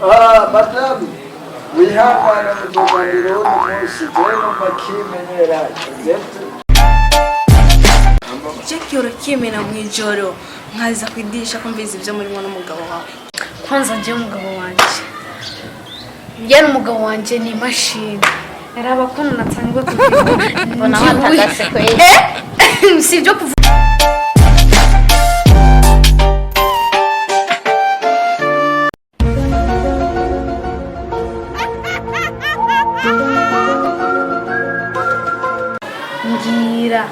Madame, wihangane muzoganiro n'umunsi jeno makimenyera Jackie urakimena mwijoro nkaza kwidisha kumviza ibyo murimo n'umugabo wawe. Kwanza nje umugabo wanje. Yari umugabo wanje ni machine. Araba ko natangwe kuvuga. Mbona watagase kweli. Sivyo kuvuga. Ngira.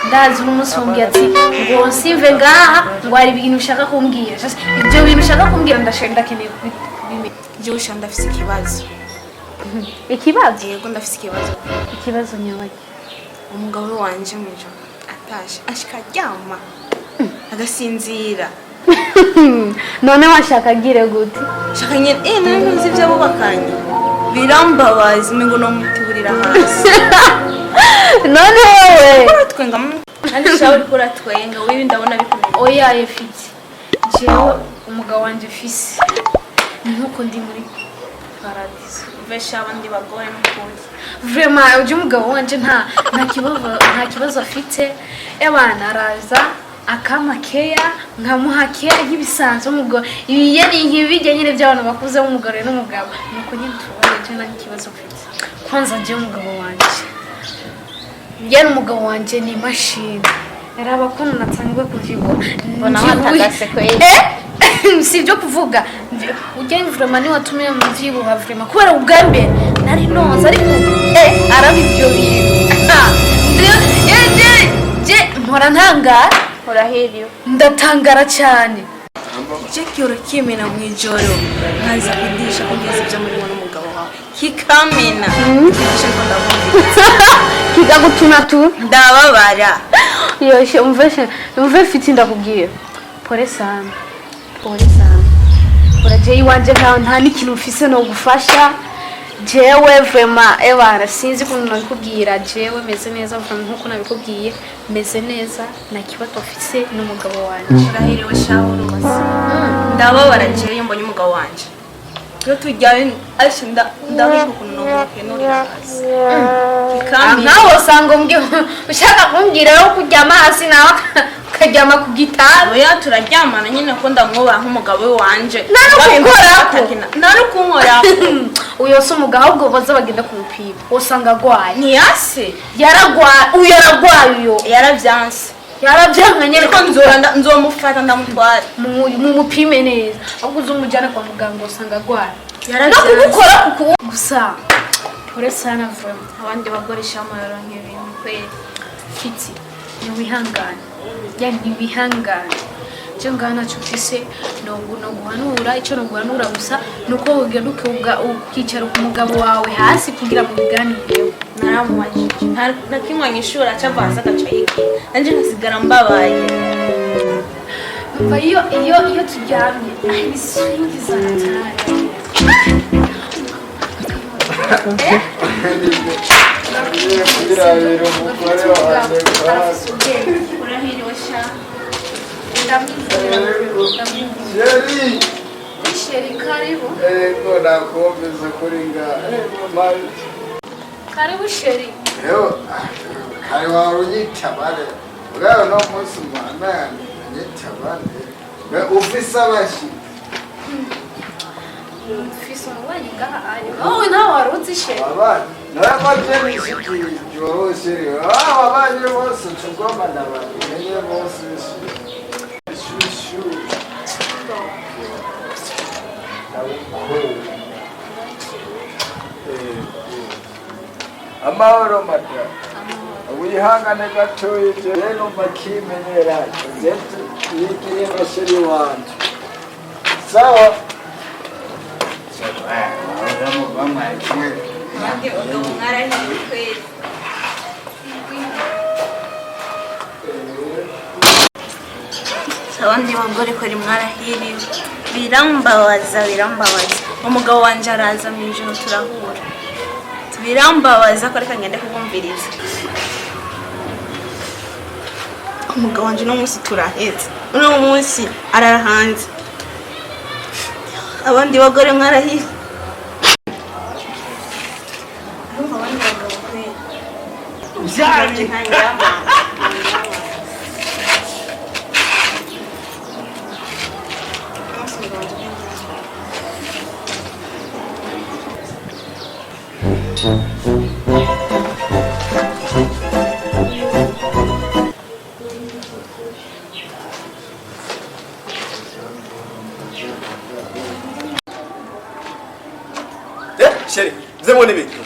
Ndazi umunsi umbwira ati ngo simve ngaha ngo hari ibintu ushaka kumbwira. Ibyo bintu ushaka kumbwira ndakeneye kubimenya. Je ushanda afise ikibazo. Ikibazo? Yego ndafise ikibazo. Ikibazo nyawe. Umugabo wanje mwijoro atashe ashika ryama. Agasinzira. None washaka gire gute? Shaka nyene nari nzi ibyo bubakanye. Birambabaza ngo no mutiburira hasi. None wewe twenga kandi shawe kora twenga wewe ndabona bikomeye. Oya yefite. Jewe umugabo wanje fise. Nuko ndi muri paradiso. Vesha abandi bagore n'ukuri. Vraiment uje umugabo wanje nta kibazo afite. Ebana araza akamakeya nkamuhakera nk'ibisanzwe umugabo. Ibiye ni nk'ibijye nyine by'abantu bakuze umugore n'umugabo. Nuko nyine tubone je nta kibazo afite. Kwanza nje umugabo wanje. Yari umugabo wanje ni machine. Araba ko natangwe kuvuga. Mbona watagase kweli. Sivyo kuvuga. Ujye vraiment ni watumye mu vyibuha vraiment kubera ubwambere nari nonza ariko arabi byo bintu. Je mpora ntangara Urahiriyo. ndatangara cyane. Jackie urakimena mwijoro nkaza kwidisha kumviza ibyo murimo n'umugabo wawe. Kikamena. Kigagutuna tu Ndababara. yoshe umve fiti ndakubwira pole sana uraje iwanje nta n'ikintu mfise no gufasha jewe vraiment ebara sinzi ko nabikubwira jewe meze neza nkuko nabikubwiye meze neza na kibato mfise n'umugabo wanje. Urahiriwe shawe rwose. Ndababara jewe mbonye umugabo wanje. Yo tujyaye ashinda ndabivuga kunoke nurira hasi. Nkaho usanga mbwe ushaka kumbwira yo kujyama hasi nawe ukajyama ku gitabo. Oya turaryamana nyine ko ndamwubaha nk'umugabo wanje. Narukunkora uyo so umugabo ahubwo baza bagenda kumupima usanga agwaye. Ntiyase yaragwaye uyo yaravyanse. Yaravyanga nyene ko nzomufata ndamutwara mu mupime neza ahubwo uzumujana kwa muganga usanga agwaye. No kugukora kuko gusa pore sana vraiment abandi bagoresha amayoro nk'ibintu kweli. Fiti ni wihangane yani wihangane je ngana cyufise no guhanura ico no guhanura gusa nuko ugenda ukicara ku mugabo wawe hasi kugira mu biganiro. Naramwajije nta kimwe nyishura cyavasa gacayiki anje nkasigara mbabaye. iyo turyamye ibisingiza cyane. Urahiriwe sha. Sheri karibu. Ego nakumvise kuri ngaha. Karibu sheri. Yo, ari warunyita bale. Ugao no munsi mwana nyita bale. Ufisa bashi. Ufisa mwanyi ngaha ari. Oh, nawe warutse sheri. Baba, nawe kwateni shiki joro sheri. Baba ni bose tugomba ndabali. Nenye bose shushu. Amahoro mata. Wihangane gatoyi je no makimenyera. Zetu yikiriye bashiri wanje. Sawa. Nande ugo mwarahiriwe kweli. Abandi bagore kweli mwarahiriwe. Birambabaza. Umugabo wanje araza mu ijoro turahura. Birambabaza ko reka ngende kubumviriza. Umugabo wanje no munsi turahetse. Uno munsi arara hanze. abandi bagore mwarahiye urumva abandi bagabo kwera byanje nkanyama Sheri, zemo nibiki.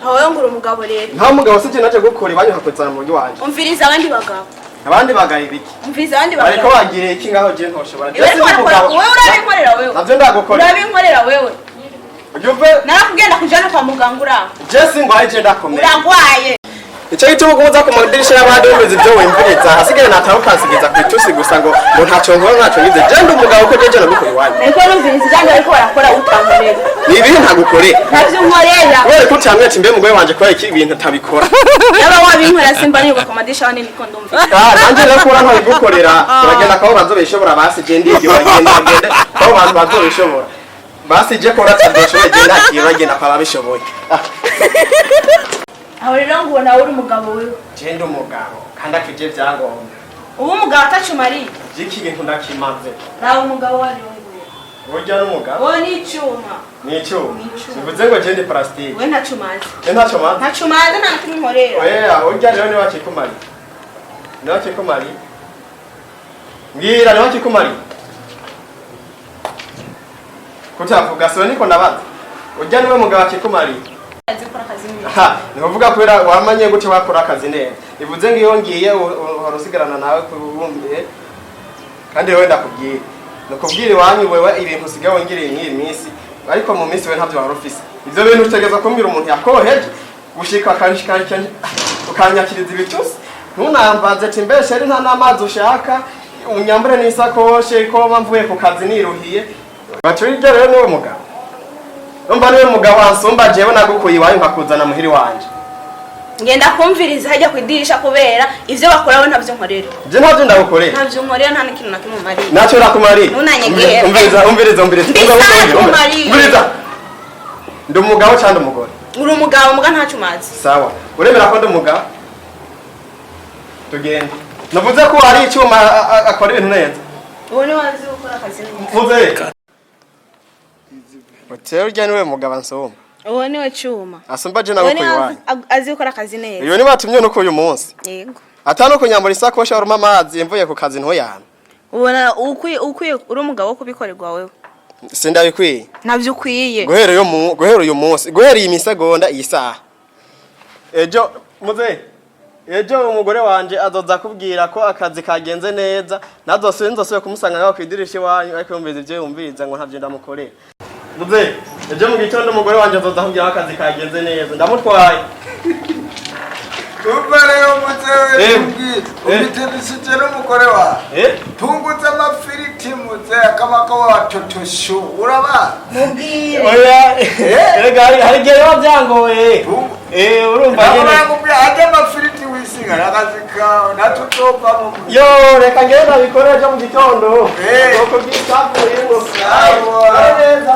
aho ngura umugabo rero Nta mugabo sije naje gukora ibanyu hakwetsana mu buryo wanje. umviriza abandi bagabo Abandi bagaye ibiki. umviriza abandi bagabo Ariko bagire iki ngaho je ntoshobora. wewe urabinkorera wewe Navyo ndagukora. urabinkorera wewe Ubyumve? narakugenda kujana kwa muganga uraho Jesse ngwaye je ndakomeye. uragwaye Ico gituma kuza ku madirisha y'abandi bumeze ibyo wimviriza hasigaye nataho kansigiza ku itusi gusa ngo ntaco nkora ntaco yize je ndi umugabo ko jeje nabikora iwanyu. ariko numviriza kandi ariko barakora utankorera Ni ibihe ntagukore? ntavyo nkorera Wewe ko utamye ati mbe mugore wanje ko iki ibintu tabikora. yaba wabinkorera simba niba ku madisha wani niko ndumva Nanje nakora nkabigukorera uragenda kaho bazobishobora basi je ndi ibyo bagenda kaho abantu bazobishobora. Basi je kora tadoshoye je nakibagenda kwa babishoboye. aho rero ngo nawe uri umugabo wewe Je ndi umugabo kandi akije byangomba. ubu umugabo atacumari Jiki ibintu ndakimaze. nawe umugabo wari wewe Burya n'umugabo. wowe ni icyuma Nico. Bivuze ngo je ndi plastique. we ntacumazi Ntaco ma. ntacumazi nta kintu nkorera Oya, urya rero ni wakikumari. Ni wakikumari. Ngira ni wakikumari. Kutavuga so niko nabaza. Urya niwe mugabo wakikumari. azikora akazi neza Ha, nivuga kwera wamanye gute wakora akazi neza. Bivuze ngo iyo ngiye urusigarana nawe kubumbiye. Kandi wewe ndakubwiye. Nakubwira iwanyu wewe ibintu sigaho ngiriye nk'iyi minsi. Ariko mu minsi we ntavyo warufise. Ivyo bintu utegeza kumbira umuntu yakoheje gushika kanshikanje ukanyakiriza ibicusi. Ntunambaze ati mbeshe ari nta namazi ushaka. Unyambure n'isakoshe ko mvuye ku kazi niruhiye. Baturije rero niwe mugabo. Numva niwe mugabo ansumba jewe nagukuye iwanyu nkakuzana muhiri wanje. ngenda kumviriza hajya kwidirisha kubera ivyo bakora we ntavyo nkorera Je ntavyo ndagukorera. ntavyo nkorera nta n'ikintu na kimwe mari Nacho nakumari. Ntunanyegere. Umviriza. Ndi umugabo cyangwa umugore? uri umugabo muga ntacumazi Sawa. Uremera ko ndi umugabo? Tugende. Navuze ko ari icyuma akora ibintu neza. ubu ni wazi gukora akazi neza Mvuze. Hotel rya niwe mugabo ansoma. uwo ni we cyuma Asumba je uwo ni nagukuye iwanyu. azi gukora akazi neza Iyo ni batumye no kuyu munsi. yego Atano kunyambura isakosha uruma amazi mvuye ku kazi nto yana. ubona ukwiye uri umugabo wo kubikorerwa wewe Sindabikwiye. navyo ukwiye Guhera uyu munsi, guhera iyi misegonda iyi saha. Ejo muze. Ejo umugore wanje azoza kubwira ko akazi kagenze neza, nzosubira kumusanga ngaho kwidirisha iwanyu ariko yumviza ivyo yumviriza ngo ntavyo ndamukorera. Muze, ejo mu gitondo umugore wanje azoza kubwira ko akazi kagenze neza, ndamutwaye. Rero muzewe ubitebisije n'umugore wa tunguze amafiriti muze akabako watotoshu uraba mubwire Oya, hari gihe biba byangoye. Urumva nyene. Urangubya ajya amafiriti wisiga nakazi kawe natutova mu Yo, reka ngenda bikore ejo mu gitondo. Uko byisavuye ngo. Sawa. Neza.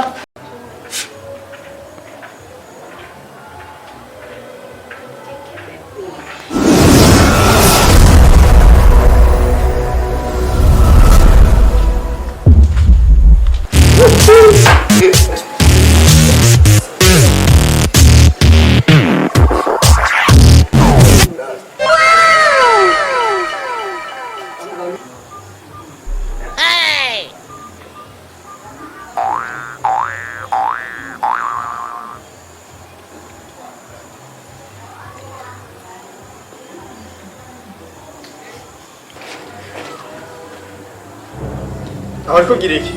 Aho kugira iki?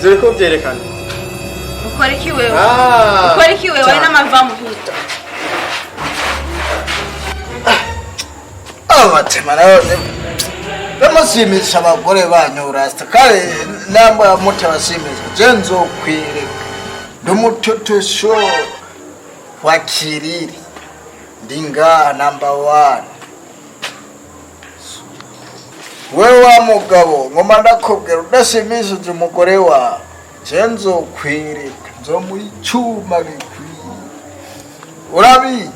Zuri ko byerekana. ukora iki wewe ukora iki wewe n'amava muhita abatema nawe bamushimisha abagore banyu urasta kare namba mutabashimisha je nzokwireka ndumutotosho wa kiriri ndinga number 1 wewe wa mugabo ngoma ndakubwira udashimishije umugore wawe je nzokwirika nzomuha icuma gikwiye urabizi